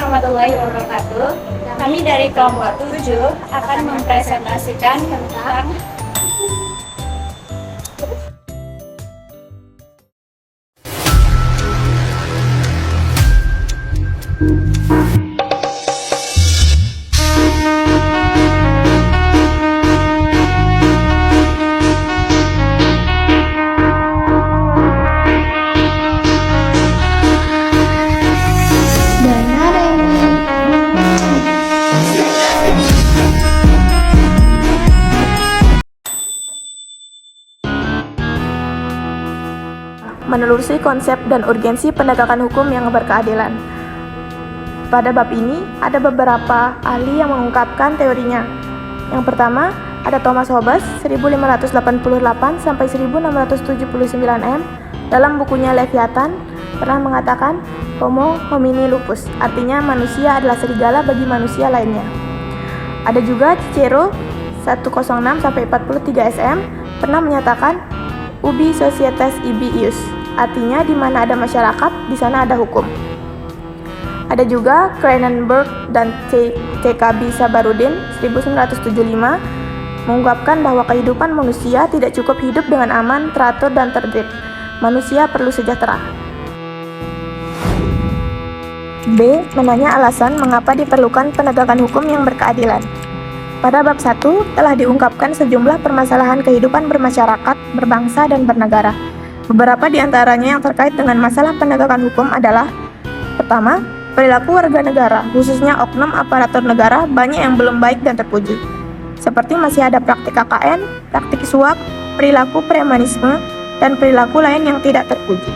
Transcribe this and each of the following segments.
warahmatullahi wabarakatuh. Kami dari kelompok 7 akan mempresentasikan tentang menelusuri konsep dan urgensi penegakan hukum yang berkeadilan. Pada bab ini, ada beberapa ahli yang mengungkapkan teorinya. Yang pertama, ada Thomas Hobbes 1588-1679 M dalam bukunya Leviathan pernah mengatakan Homo homini lupus, artinya manusia adalah serigala bagi manusia lainnya. Ada juga Cicero 106-43 SM pernah menyatakan ubi societas ibi ius, artinya di mana ada masyarakat, di sana ada hukum. Ada juga Cronenberg dan C.K.B. Sabarudin 1975 mengungkapkan bahwa kehidupan manusia tidak cukup hidup dengan aman, teratur, dan tertib. Manusia perlu sejahtera. B. Menanya alasan mengapa diperlukan penegakan hukum yang berkeadilan. Pada bab 1 telah diungkapkan sejumlah permasalahan kehidupan bermasyarakat, berbangsa, dan bernegara. Beberapa di antaranya yang terkait dengan masalah penegakan hukum adalah: pertama, perilaku warga negara, khususnya oknum aparatur negara, banyak yang belum baik dan terpuji. Seperti masih ada praktik KKN, praktik suap, perilaku premanisme, dan perilaku lain yang tidak terpuji.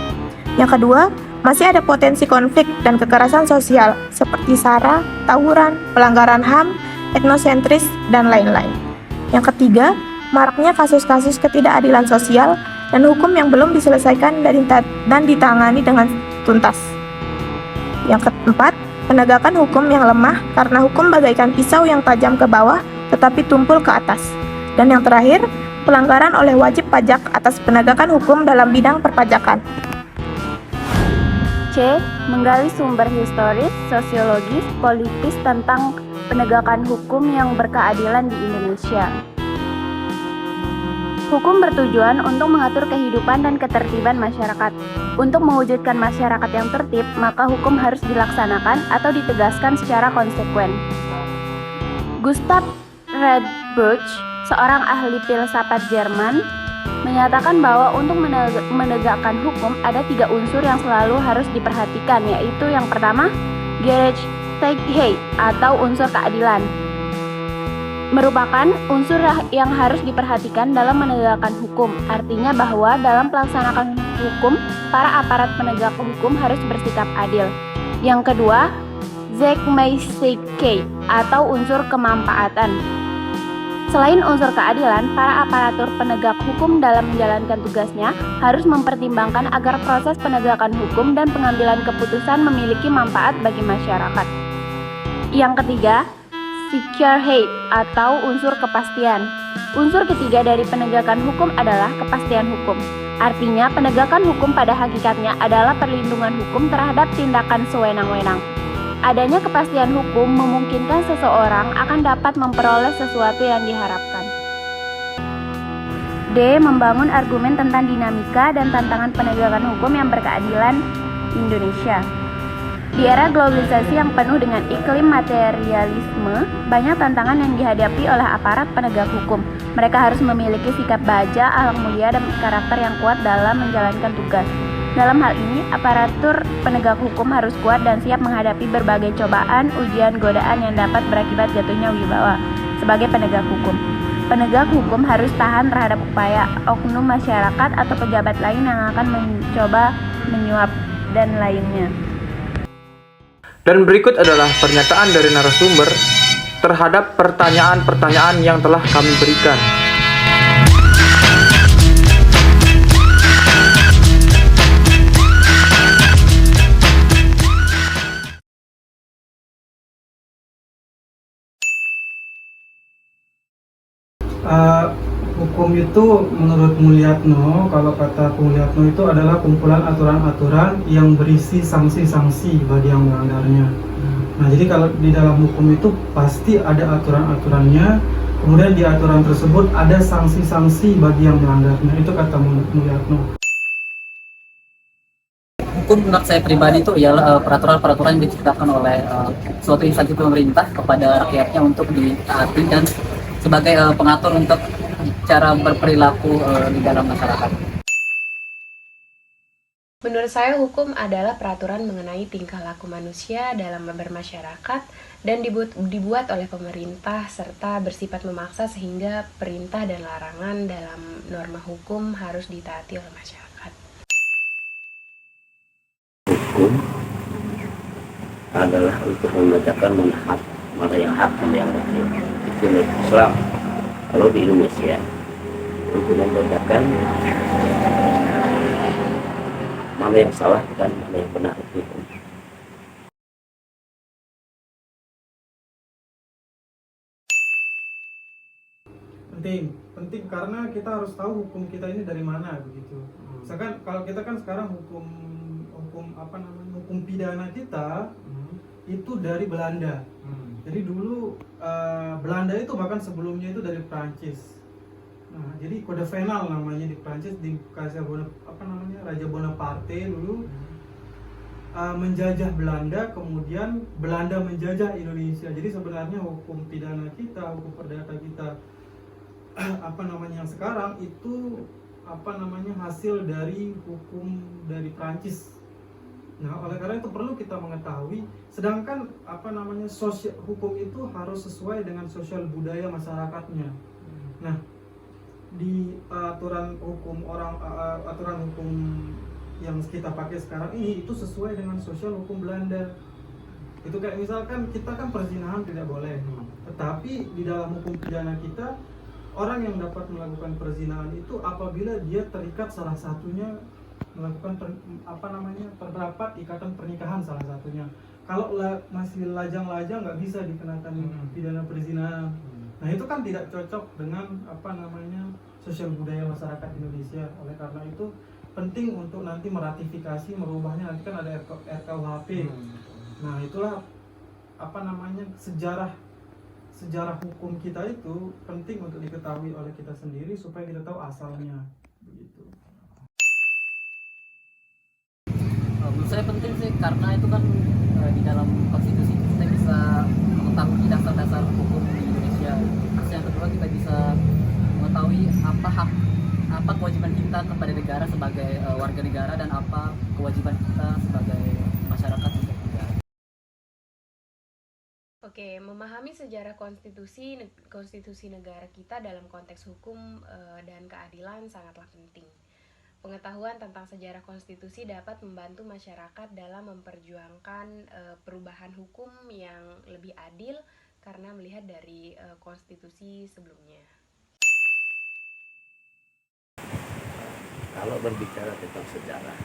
Yang kedua, masih ada potensi konflik dan kekerasan sosial, seperti SARA, tawuran, pelanggaran HAM, etnosentris, dan lain-lain. Yang ketiga, maraknya kasus-kasus ketidakadilan sosial dan hukum yang belum diselesaikan dan ditangani dengan tuntas. Yang keempat, penegakan hukum yang lemah karena hukum bagaikan pisau yang tajam ke bawah tetapi tumpul ke atas. Dan yang terakhir, pelanggaran oleh wajib pajak atas penegakan hukum dalam bidang perpajakan. C. Menggali sumber historis, sosiologis, politis tentang penegakan hukum yang berkeadilan di Indonesia. Hukum bertujuan untuk mengatur kehidupan dan ketertiban masyarakat. Untuk mewujudkan masyarakat yang tertib, maka hukum harus dilaksanakan atau ditegaskan secara konsekuen. Gustav Radbruch, seorang ahli filsafat Jerman, menyatakan bahwa untuk menegakkan hukum ada 3 unsur yang selalu harus diperhatikan, yaitu yang pertama, Gerechtigkeit atau unsur keadilan. Merupakan unsur yang harus diperhatikan dalam menegakkan hukum. Artinya bahwa dalam pelaksanaan hukum, para aparat penegak hukum harus bersikap adil. Yang kedua, Rechtmäßigkeit atau unsur kemanfaatan. Selain unsur keadilan, para aparatur penegak hukum dalam menjalankan tugasnya harus mempertimbangkan agar proses penegakan hukum dan pengambilan keputusan memiliki manfaat bagi masyarakat. Yang ketiga, Sicherheit atau unsur kepastian. Unsur ketiga dari penegakan hukum adalah kepastian hukum. Artinya, penegakan hukum pada hakikatnya adalah perlindungan hukum terhadap tindakan sewenang-wenang. Adanya kepastian hukum memungkinkan seseorang akan dapat memperoleh sesuatu yang diharapkan. D. Membangun argumen tentang dinamika dan tantangan penegakan hukum yang berkeadilan Indonesia. Di era globalisasi yang penuh dengan iklim materialisme, banyak tantangan yang dihadapi oleh aparat penegak hukum. Mereka harus memiliki sikap baja, akhlak mulia, dan karakter yang kuat dalam menjalankan tugas. Dalam hal ini, aparatur penegak hukum harus kuat dan siap menghadapi berbagai cobaan, ujian, godaan yang dapat berakibat jatuhnya wibawa sebagai penegak hukum. Penegak hukum harus tahan terhadap upaya oknum masyarakat atau pejabat lain yang akan mencoba menyuap dan lainnya. Dan berikut adalah pernyataan dari narasumber terhadap pertanyaan-pertanyaan yang telah kami berikan. Hukum itu menurut Mulyatno, kalau kata Mulyatno itu adalah kumpulan aturan-aturan yang berisi sanksi-sanksi bagi yang melanggarnya. Nah, jadi kalau di dalam hukum itu pasti ada aturan-aturannya. Kemudian di aturan tersebut ada sanksi-sanksi bagi yang melanggarnya. Itu kata Mulyatno. Hukum menurut saya pribadi itu ialah peraturan-peraturan yang diciptakan oleh suatu instansi pemerintah kepada rakyatnya untuk ditaati dan sebagai pengatur untuk cara berperilaku di dalam masyarakat. Menurut saya hukum adalah peraturan mengenai tingkah laku manusia dalam bermasyarakat dan dibuat oleh pemerintah serta bersifat memaksa sehingga perintah dan larangan dalam norma hukum harus ditaati oleh masyarakat. Hukum adalah untuk membedakan mana yang hak dan yang batil. Itu menurut Islam. Kalau di Indonesia untuk membedakan mana yang salah dan mana yang benar itu. Penting karena kita harus tahu hukum kita ini dari mana begitu. Misalkan kalau kita kan sekarang hukum pidana kita itu dari Belanda. Jadi dulu Belanda itu bahkan sebelumnya itu dari Prancis. Nah, jadi kode penal namanya di Prancis di Raja Bonaparte dulu menjajah Belanda, kemudian Belanda menjajah Indonesia. Jadi sebenarnya hukum pidana kita, hukum perdata kita yang sekarang itu hasil dari hukum dari Prancis. Nah, oleh karena itu perlu kita mengetahui, sedangkan hukum itu harus sesuai dengan sosial budaya masyarakatnya. Nah, di aturan hukum yang kita pakai sekarang ini itu sesuai dengan sosial hukum Belanda. Itu kayak misalkan kita kan perzinahan tidak boleh, tetapi di dalam hukum pidana kita orang yang dapat melakukan perzinahan itu apabila dia terikat salah satunya melakukan terdapat ikatan pernikahan salah satunya. Kalau masih lajang-lajang nggak bisa dikenakan pidana perzinahan. Nah, itu kan tidak cocok dengan sosial budaya masyarakat Indonesia. Oleh karena itu penting untuk nanti meratifikasi, merubahnya. Nanti kan ada RKUHP. Nah, itulah sejarah hukum kita itu penting untuk diketahui oleh kita sendiri supaya kita tahu asalnya begitu. Menurut saya penting sih karena itu kan di dalam konstitusi kita bisa mengetahui dasar-dasar hukum di Indonesia. Terus yang kedua kita bisa mengetahui apa kewajiban kita kepada negara sebagai warga negara dan apa kewajiban kita sebagai masyarakat untuk negara. Oke, memahami sejarah konstitusi negara kita dalam konteks hukum dan keadilan sangatlah penting. Pengetahuan tentang sejarah konstitusi dapat membantu masyarakat dalam memperjuangkan perubahan hukum yang lebih adil karena melihat dari konstitusi sebelumnya. Kalau berbicara tentang sejarah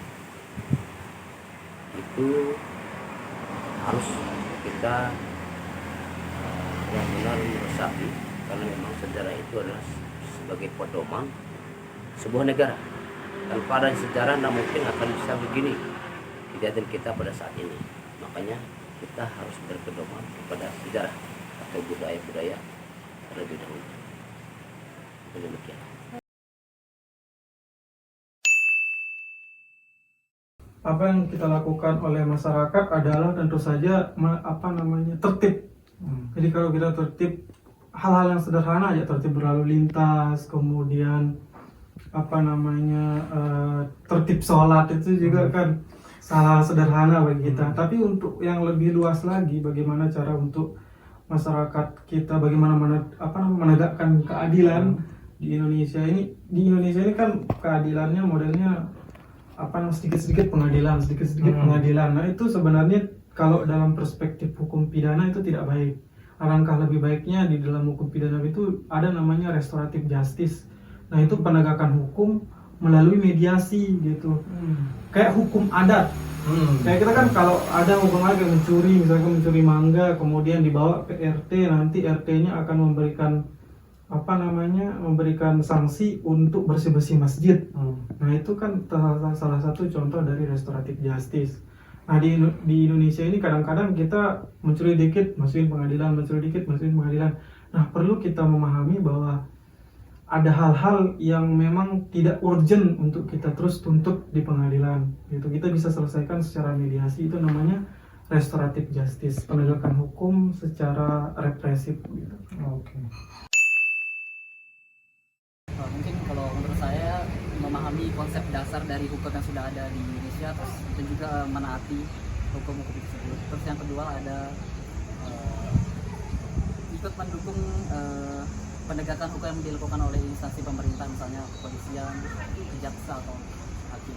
itu harus kita benar-benar meresapi, karena memang sejarah itu adalah sebagai pedoman sebuah negara. Tanpa ada sejarah tidak mungkin akan bisa begini kejadian kita pada saat ini. Makanya kita harus berpedoman kepada sejarah atau budaya-budaya terlebih dahulu. Demikian. Apa yang kita lakukan oleh masyarakat adalah tentu saja tertib. Jadi kalau kita tertib, hal-hal yang sederhana aja, tertib berlalu lintas, kemudian tertib sholat itu juga kan hal-hal sederhana bagi kita. Tapi untuk yang lebih luas lagi, bagaimana cara untuk masyarakat kita bagaimana menegakkan keadilan di Indonesia ini. Di Indonesia ini kan keadilannya modelnya sedikit-sedikit pengadilan. Nah, itu sebenarnya kalau dalam perspektif hukum pidana itu tidak baik. Alangkah lebih baiknya di dalam hukum pidana itu ada namanya restoratif justice. Nah, itu penegakan hukum melalui mediasi gitu. Kayak hukum adat. Kayak kita kan kalau ada hukum adat mencuri, misalkan mencuri mangga, kemudian dibawa ke RT, nanti RT-nya akan memberikan sanksi untuk bersih-bersih masjid. Nah, itu kan salah satu contoh dari restoratif justice. Nah di Indonesia ini kadang-kadang kita mencuri dikit masukin pengadilan, mencuri dikit masukin pengadilan. Nah perlu kita memahami bahwa ada hal-hal yang memang tidak urgent untuk kita terus tuntut di pengadilan. Gitu. Kita bisa selesaikan secara mediasi, itu namanya restoratif justice, penegakan hukum secara represif. Gitu. Oke. Mungkin kalau menurut saya memahami konsep dasar dari hukum yang sudah ada di Indonesia dan juga menaati hukum-hukum tersebut. Terus yang kedua ada ikut mendukung penegakan hukum yang dilakukan oleh instansi pemerintah, misalnya kepolisian, kejaksaan atau hakim.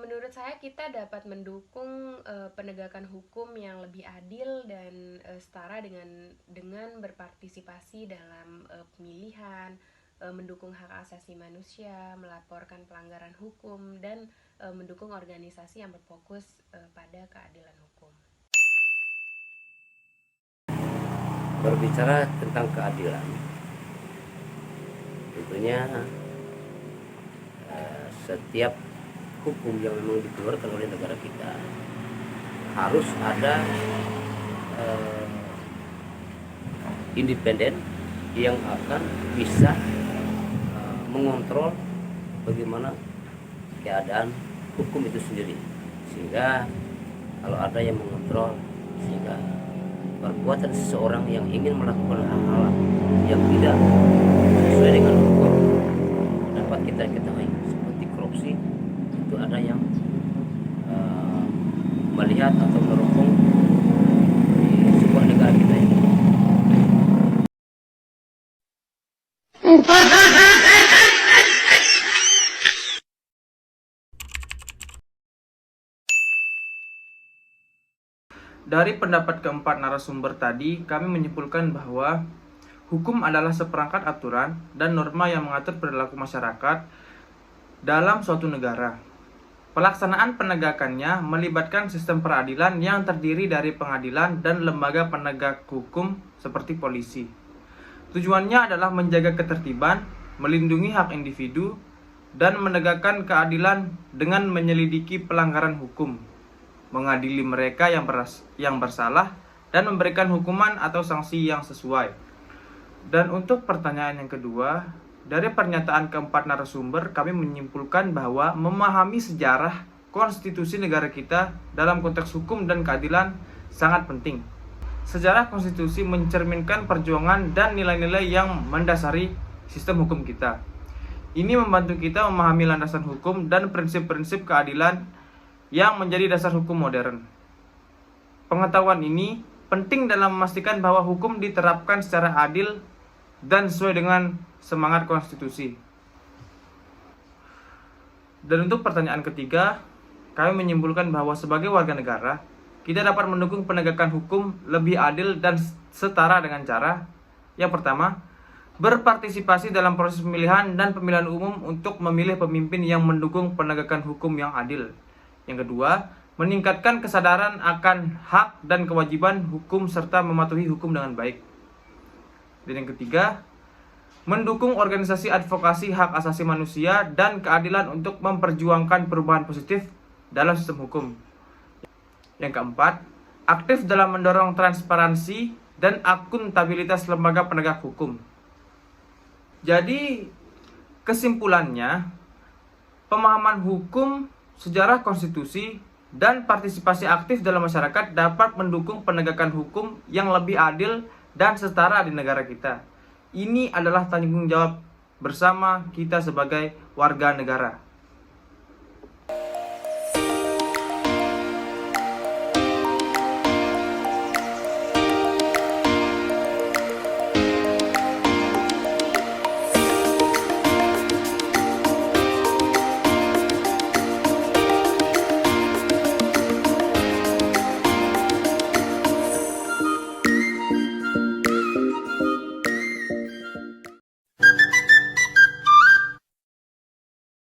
Menurut saya kita dapat mendukung penegakan hukum yang lebih adil dan setara dengan berpartisipasi dalam pemilihan, mendukung hak asasi manusia, melaporkan pelanggaran hukum, dan mendukung organisasi yang berfokus pada keadilan hukum. Berbicara tentang keadilan, tentunya setiap hukum yang memang dikeluarkan oleh negara kita harus ada independen yang akan bisa mengontrol bagaimana keadaan hukum itu sendiri, sehingga kalau ada yang mengontrol, sehingga perbuatan seseorang yang ingin melakukan hal-hal yang tidak sesuai dengan hukum dapat kita ketahui, seperti korupsi, itu ada yang melihat atau merokong di sebuah negara kita ini. Dari pendapat keempat narasumber tadi, kami menyimpulkan bahwa hukum adalah seperangkat aturan dan norma yang mengatur perilaku masyarakat dalam suatu negara. Pelaksanaan penegakannya melibatkan sistem peradilan yang terdiri dari pengadilan dan lembaga penegak hukum seperti polisi. Tujuannya adalah menjaga ketertiban, melindungi hak individu, dan menegakkan keadilan dengan menyelidiki pelanggaran hukum, mengadili mereka yang bersalah, dan memberikan hukuman atau sanksi yang sesuai. Dan untuk pertanyaan yang kedua, dari pernyataan keempat narasumber, kami menyimpulkan bahwa memahami sejarah konstitusi negara kita dalam konteks hukum dan keadilan sangat penting. Sejarah konstitusi mencerminkan perjuangan dan nilai-nilai yang mendasari sistem hukum kita. Ini membantu kita memahami landasan hukum dan prinsip-prinsip keadilan yang menjadi dasar hukum modern. Pengetahuan ini penting dalam memastikan bahwa hukum diterapkan secara adil dan sesuai dengan semangat konstitusi. Dan untuk pertanyaan ketiga, kami menyimpulkan bahwa sebagai warga negara, kita dapat mendukung penegakan hukum lebih adil dan setara dengan cara: yang pertama, berpartisipasi dalam proses pemilihan dan pemilihan umum untuk memilih pemimpin yang mendukung penegakan hukum yang adil. Yang kedua, meningkatkan kesadaran akan hak dan kewajiban hukum serta mematuhi hukum dengan baik. Dan yang ketiga, mendukung organisasi advokasi hak asasi manusia dan keadilan untuk memperjuangkan perubahan positif dalam sistem hukum. Yang keempat, aktif dalam mendorong transparansi dan akuntabilitas lembaga penegak hukum. Jadi, kesimpulannya, pemahaman hukum, sejarah konstitusi, dan partisipasi aktif dalam masyarakat dapat mendukung penegakan hukum yang lebih adil dan setara di negara kita. Ini adalah tanggung jawab bersama kita sebagai warga negara.